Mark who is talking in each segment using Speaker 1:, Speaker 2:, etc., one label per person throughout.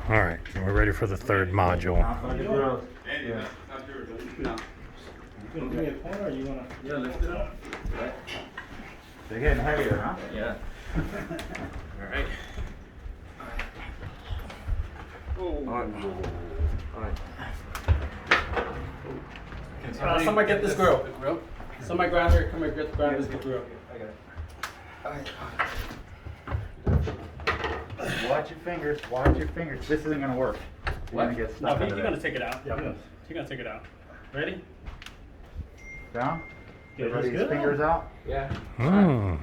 Speaker 1: All right, we're ready for the third module.
Speaker 2: Yeah. No. You gonna give me a corner or you wanna? Yeah, lift it up.
Speaker 3: They're getting heavier, huh?
Speaker 2: Yeah.
Speaker 4: All right.
Speaker 2: Somebody get this grill. Somebody grab here. Come here, grab this grill.
Speaker 3: Watch your fingers. Watch your fingers. This isn't gonna work. You're gonna get
Speaker 2: No,
Speaker 3: stuck
Speaker 2: you're
Speaker 3: under
Speaker 2: gonna
Speaker 3: that.
Speaker 2: take it out. Yeah, you're gonna take it out. Ready?
Speaker 3: Down.
Speaker 2: Good,
Speaker 3: Everybody's
Speaker 2: that's good.
Speaker 3: fingers out.
Speaker 4: Yeah.
Speaker 1: Mm,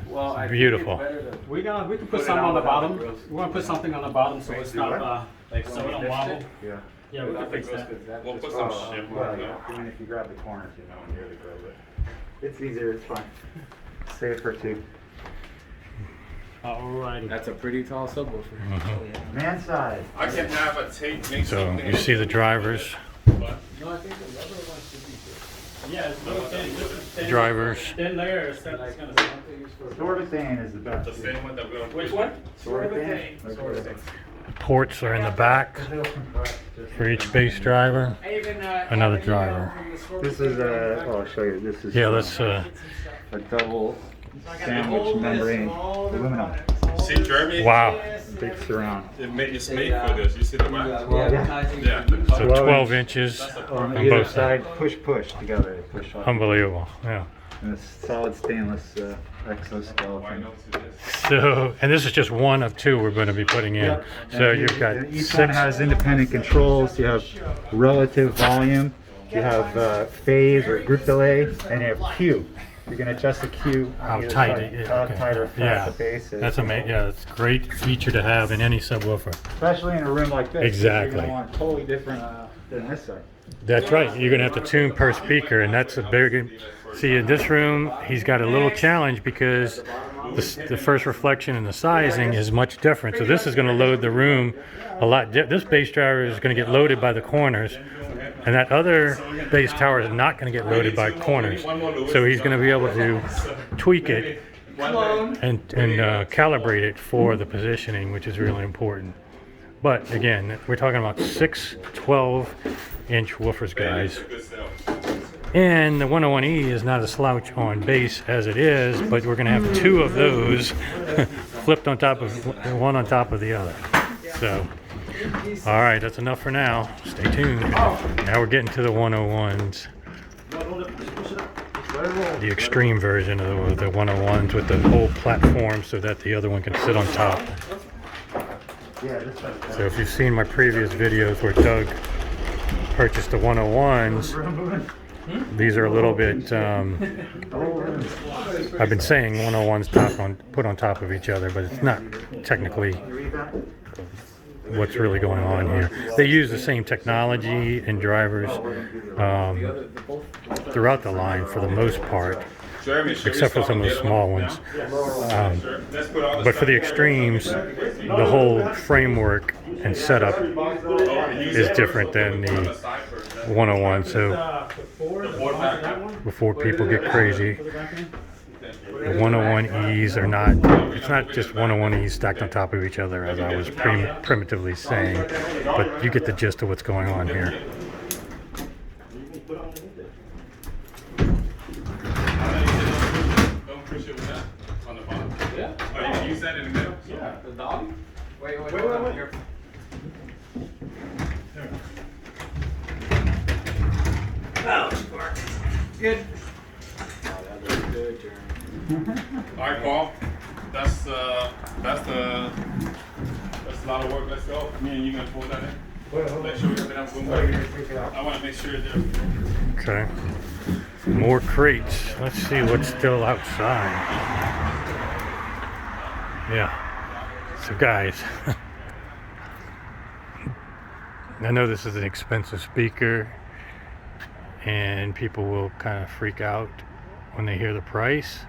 Speaker 4: Well, I
Speaker 1: Beautiful.
Speaker 4: think it's better to
Speaker 2: We can
Speaker 4: Put
Speaker 2: put
Speaker 4: it
Speaker 2: something
Speaker 4: on
Speaker 2: on the
Speaker 4: without
Speaker 2: bottom.
Speaker 4: the grills.
Speaker 2: We wanna put something on the bottom so it's not like so we don't wobble.
Speaker 3: Yeah.
Speaker 2: Yeah, we can fix that.
Speaker 4: We'll put
Speaker 3: Oh,
Speaker 4: some shit.
Speaker 3: well, yeah. Even if you grab the corners, you know, near the grill, but it's easier. It's fine. Safer too.
Speaker 2: Alrighty.
Speaker 4: That's a pretty tall subwoofer.
Speaker 1: mhm.
Speaker 3: Man side.
Speaker 5: I can have a tape make
Speaker 1: So
Speaker 5: something.
Speaker 1: you see the drivers,
Speaker 4: No, I think the rubber one should be good.
Speaker 2: Yeah, it's little thin.
Speaker 1: drivers.
Speaker 2: Thin layer is that's gonna.
Speaker 3: Sorbitane is the
Speaker 5: The
Speaker 3: best.
Speaker 5: same one that we're gonna
Speaker 2: Which one?
Speaker 3: Sorbitane.
Speaker 1: Ports are in the back for each base driver. Another driver.
Speaker 3: This is I'll show you. This is
Speaker 1: Yeah, let's
Speaker 3: a double sandwich membrane aluminum.
Speaker 5: See, Jeremy,
Speaker 1: wow.
Speaker 3: Big surround.
Speaker 5: it's made for this. You see the wax?
Speaker 3: Yeah.
Speaker 5: Yeah. The
Speaker 1: So 12 inches
Speaker 3: On
Speaker 1: on
Speaker 3: either
Speaker 1: both
Speaker 3: side,
Speaker 1: sides.
Speaker 3: push together. They push off.
Speaker 1: Unbelievable. Yeah.
Speaker 3: And it's solid stainless
Speaker 5: Why
Speaker 3: exoskeleton.
Speaker 5: not to this?
Speaker 1: So, and this is just one of two we're going to be putting in.
Speaker 3: Yep.
Speaker 1: So
Speaker 3: And
Speaker 1: you've got
Speaker 3: each one
Speaker 1: 6.
Speaker 3: has independent controls. You have relative volume. You have phase or group delay, and you have Q. You can adjust the Q. on
Speaker 1: How
Speaker 3: either
Speaker 1: tight
Speaker 3: side,
Speaker 1: it is.
Speaker 3: How
Speaker 1: Okay.
Speaker 3: tight or fat
Speaker 1: Yeah,
Speaker 3: the bass is.
Speaker 1: that's amazing. Yeah, it's a great feature to have in any subwoofer.
Speaker 3: Especially in a room like this.
Speaker 1: Exactly.
Speaker 3: You're gonna want totally different than this side.
Speaker 1: That's right. You're going to have to tune per speaker, and that's a big. See, in this room, he's got a little challenge because the first reflection and the sizing is much different. So this is going to load the room a lot. This bass driver is going to get loaded by the corners, and that other bass tower is not going to get loaded by corners. So he's going to be able to tweak it and calibrate it for the positioning, which is really important. But again, we're talking about 6 12-inch woofers, guys.
Speaker 5: Good stuff.
Speaker 1: And the 101E is not a slouch on bass as it is, but we're going to have 2 of those flipped on top of one on top of the other. So, all right, that's enough for now. Stay tuned. Now we're getting to the 101s. The extreme version of the 101s with the whole platform so that the other one can sit on top.
Speaker 3: Yeah, this side.
Speaker 1: So if you've seen my previous videos where Doug purchased the 101s, these are a little bit, I've been saying 101s put on top of each other, but it's not technically what's really going on here. They use the same technology and drivers throughout the line for the most part,
Speaker 5: Jeremy, should we
Speaker 1: except for
Speaker 5: start
Speaker 1: some of the
Speaker 5: the other
Speaker 1: small
Speaker 5: one
Speaker 1: ones.
Speaker 5: now? Sure. Let's put all the
Speaker 1: But for the
Speaker 5: stuff
Speaker 1: extremes, the whole framework and setup is different than the 101. So before people get crazy, the 101Es are not, it's not just 101Es stacked on top of each other as I was primitively saying, but you get the gist of what's going on here.
Speaker 5: Don't push it with that on the bottom.
Speaker 4: Yeah.
Speaker 5: Oh, you can use that in the middle?
Speaker 4: Yeah. The dog? Wait. Here. Good. Oh, that looks good, Jeremy.
Speaker 5: All right, Paul. That's a lot of work. Let's go. Me and you gonna pull that in. Make sure we have enough room back. I want to make sure that.
Speaker 1: Okay. More crates. Let's see what's still outside. Yeah. So guys, I know this is an expensive speaker and people will kind of freak out when they hear the price.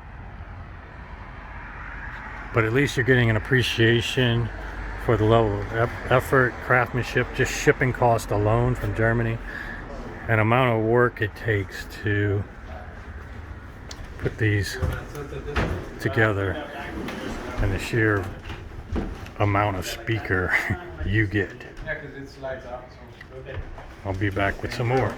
Speaker 1: But at least you're getting an appreciation for the level of effort, craftsmanship, just shipping cost alone from Germany, and amount of work it takes to put these together, and the sheer amount of speaker you get.
Speaker 4: Yeah, because it slides out. So.
Speaker 1: I'll be back with some more.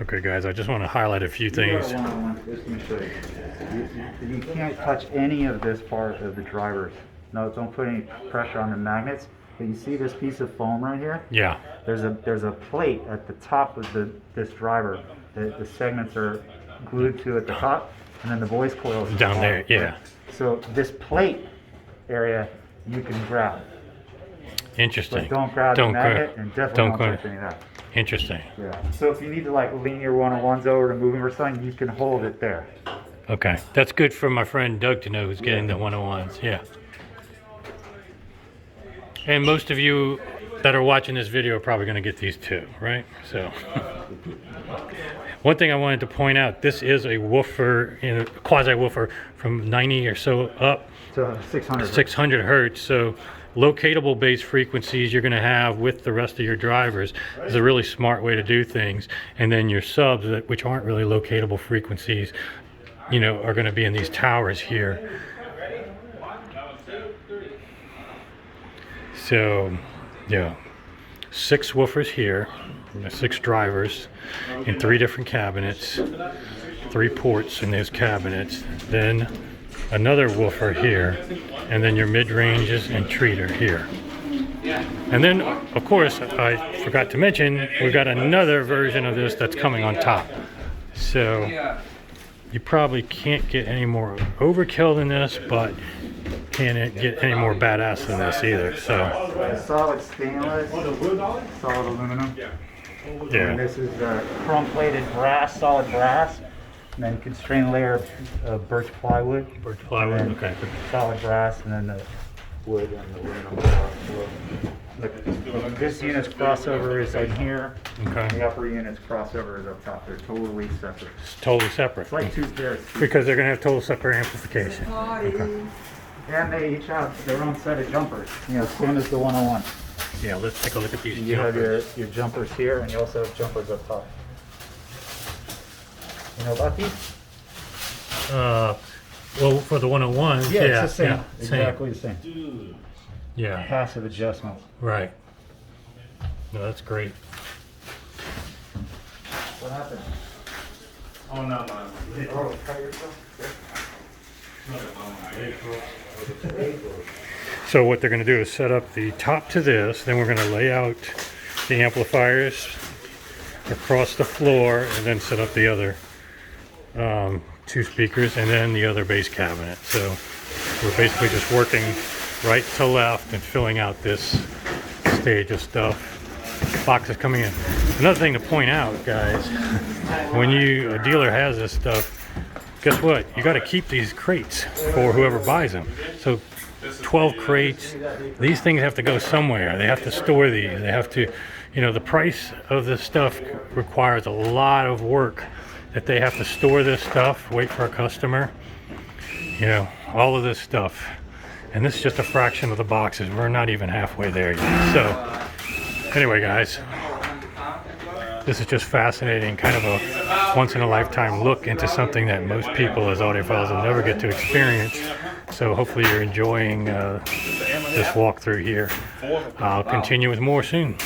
Speaker 1: Okay guys, I just want to highlight a few things.
Speaker 3: Just let me show you. You can't touch any of this part of the drivers. No, don't put any pressure on the magnets. But you see this piece of foam right here?
Speaker 1: Yeah,
Speaker 3: There's a plate at the top of this driver. The segments are glued to at the top, and then the voice coil is
Speaker 1: down there, yeah.
Speaker 3: So this plate area you can grab,
Speaker 1: Interesting.
Speaker 3: but don't grab the
Speaker 1: Don't
Speaker 3: magnet,
Speaker 1: grab-
Speaker 3: and definitely
Speaker 1: don't
Speaker 3: don't
Speaker 1: grab-
Speaker 3: touch any of that.
Speaker 1: Interesting.
Speaker 3: Yeah. So if you need to like lean your 101s over to move them or something, you can hold it there.
Speaker 1: Okay, that's good for my friend Doug to know who's getting the 101s, yeah. And most of you that are watching this video are probably going to get these too, right? So, one thing I wanted to point out, this is a woofer, quasi-woofer from 90 or so up
Speaker 3: So 600.
Speaker 1: 600 hertz. So locatable base frequencies you're going to have with the rest of your drivers is a really smart way to do things. And then your subs, which aren't really locatable frequencies, you know, are going to be in these towers here. So, yeah, 6 woofers here, 6 drivers in 3 different cabinets, 3 ports in those cabinets, then another woofer here, and then your mid-ranges and treater here. And then, of course, I forgot to mention, we've got another version of this that's coming on top. So you probably can't get any more overkill than this, but can't get any more badass than this either. So
Speaker 3: Solid stainless, solid aluminum. And
Speaker 1: yeah,
Speaker 3: this is chrome-plated brass, solid brass, and then constrained layer of birch plywood.
Speaker 1: birch plywood.
Speaker 3: And
Speaker 1: Okay.
Speaker 3: solid brass, and then the wood and the aluminum. This unit's crossover is in here.
Speaker 1: Okay.
Speaker 3: The upper unit's crossover is up top. They're totally separate.
Speaker 1: It's totally separate
Speaker 3: It's like 2 pairs.
Speaker 1: because they're gonna have total separate amplification.
Speaker 3: And they each have their own set of jumpers, you know, same as the 101.
Speaker 1: Yeah, let's take a look at these
Speaker 3: You have
Speaker 1: jumpers.
Speaker 3: your jumpers here, and you also have jumpers up top. You know about these?
Speaker 1: Well, for the 101s, yeah,
Speaker 3: it's the same.
Speaker 1: yeah,
Speaker 3: Exactly the same.
Speaker 1: Yeah,
Speaker 3: Passive adjustments.
Speaker 1: right. No, that's great.
Speaker 3: What happened?
Speaker 5: Oh, no,
Speaker 3: Oh, cut yourself?
Speaker 1: So what they're going to do is set up the top to this, then we're going to lay out the amplifiers across the floor, and then set up the other 2 speakers, and then the other bass cabinet. So we're basically just working right to left and filling out this stage of stuff. Boxes coming in. Another thing to point out, guys, when a dealer has this stuff, guess what? You got to keep these crates for whoever buys them. So 12 crates, these things have to go somewhere. They have to store these. They have to, you know, the price of this stuff requires a lot of work, that they have to store this stuff, wait for a customer, you know, all of this stuff. And this is just a fraction of the boxes. We're not even halfway there yet. So anyway, guys, this is just fascinating, kind of a once-in-a-lifetime look into something that most people as audiophiles will never get to experience. So hopefully you're enjoying this walkthrough here. I'll continue with more soon.